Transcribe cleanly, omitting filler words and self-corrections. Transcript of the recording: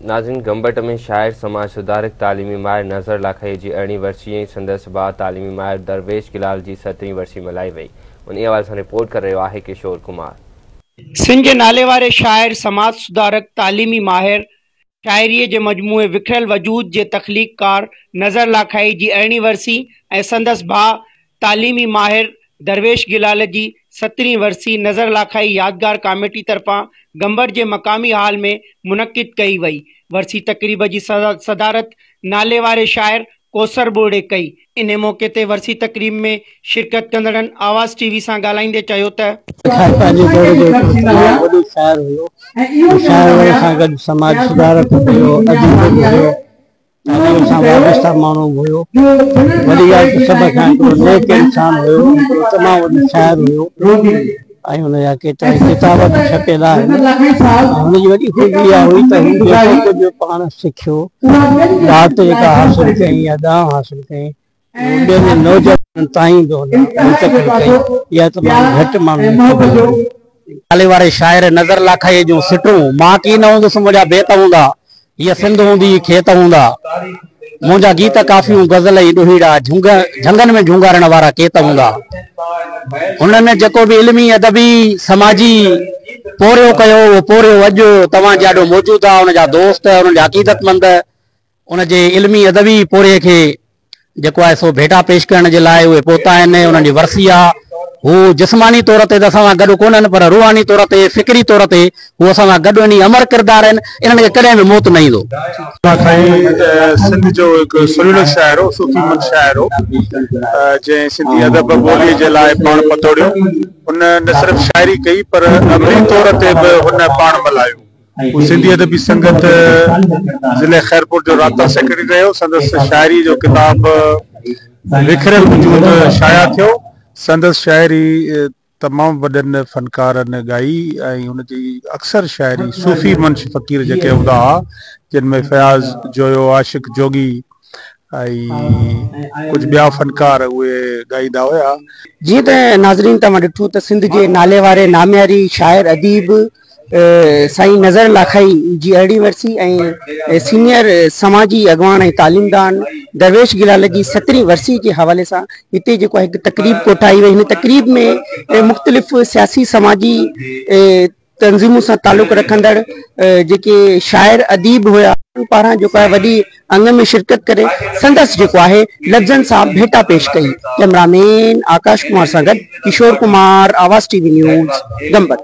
नाज़रीन, गंबट में शायर समाज सुधारक तालीमी माहिर नज़र लाखाई जी 18वीं वर्सी संदसि भाउ तालीमी माहिर दरवेश गिलाल जी 17वीं वर्सी मल्हाई वई। उन हवाले सां रिपोर्ट कर रहियो आहे किशोर कुमार। सिंध जे नाले वारे शाइर समाज सुधारक तालीमी माहिर शाइरीअ जे मजमूए विखरियल वजूद जे तख़लीक़कार नज़र लाखाई जी 18वीं वर्सी ऐं संदसि भाउ तालीमी माहिर दरवेश गिलाल जी 17वीं वर्सी नज़र लाखाई यादगार कमेटी तरफ़ां गंबट जे मक़ामी हाल में मुनक़िद कई वई। वर्सी तक़रीब जी सदारत नाले वारे शाइर कोसर बोड़े कई। इन मौके ते वर्सी तक़रीब में शिरकत कंदड़नि आवाज़ टीवी सां ॻाल्हाईंदे चयो त समाज सुधारक हुयो, तालीम सां वाबस्ता माण्हू हुयो, वॾी ॻाल्हि त सभ खां हिकिड़ो नेक इंसान हुयो, तमामु वॾो शाइर हुयो ऐं हुनजा केतिरा किताब बि छपियल आहिनि। हुनजी वॾी ख़ूबी इहा हुई त हू जेको कुझु पाण सिखियो, रात जेका हासिलु कई या ॾांहुं हासिलु कई, ॿियनि नौजवाननि ताईं बि हुन मुंतक़िल कई। इहा तमामु घटि माण्हू नाले वारे शाइर नज़र लाखाई जूं सिटूं मां की न हूंदुसि, मुंहिंजा बेत हूंदा, हीअ सिंध हूंदी खेत हूंदा, मुंहिंजा गीत काफ़ियूं गज़ल ई ॾुहीड़ा, झंगनि में झूंगारण वारा केत हूंदा। हुननि जेको बि इल्मी अदबी समाजी पोरियो कयो, उहो पोरियो अॼु तव्हां ॾाढो मौजूदु आहे। हुनजा दोस्त, हुनजा अक़ीदतमंद उनजे इल्मी अदबी पोरे खे जेको आहे सो भेटा पेश करण जे लाइ उहे पहुता आहिनि। उन्हनि जी वर्सी आहे। हू जिस्मानी तौर ते असां सां गॾु कोन्हनि, पर रूहानी तौर ते, फिक्री तौर ते हू असां सां गॾु आहिनि, अमर किरदार आहिनि। इन्हनि खे कॾहिं बि मौत न ईंदो। सिंध जो हिकु सुरीलो शाइर हो, सूफ़ीमंद शाइर हो, जंहिं सिंधी अदब ॿोलीअ जे लाइ पाण पतोड़ियो। हुन न सिर्फ़ शाइरी कई पर अमली तौर ते बि हुन पाण मल्हायो। हू सिंधी अदबी संगत ज़िले खैरपुर जो राब्ता सेक्रेटरी रहियो। संदसि शाइरी जो किताब विखरियल वजूद शाया थियो। संदसि शाइरी तमामु वॾनि फ़नकारनि ॻाई ऐं हुनजी अक्सर शाइरी सूफ़ी मंश फ़क़ीर जेके हूंदा हुआ, जिन में फयाज़ जोयो, आशिक जोगी ऐं कुझु ॿिया फ़नकार उहे ॻाईंदा हुया। जीअं त नाज़रीन तव्हां ॾिठो त सिंध जे नाले वारे नामियारी शाइर अदीब साईं नज़र लाखाई जी 18वीं वर्सी ऐं सीनियर समाजी अॻवान ऐं तालीमदान दरवेश गिलाल जी 17वीं वर्सी के हवाले सां हिते जेको आहे हिकु तक़रीब कोठाई वई। हिन तक़रीब में मुख़्तलिफ़ सियासी समाजी तंज़ीमूं सां तालुक़ रखंदड़ जेके शाइर अदीब हुया पारां जेको आहे वॾी अंग में शिरकत करे संदसि जेको आहे लफ़्ज़नि सां भेटा पेश कई। कैमरामैन आकाश कुमार सां गॾु किशोर कुमार, आवाज़ टीवी न्यूज़, गंबट।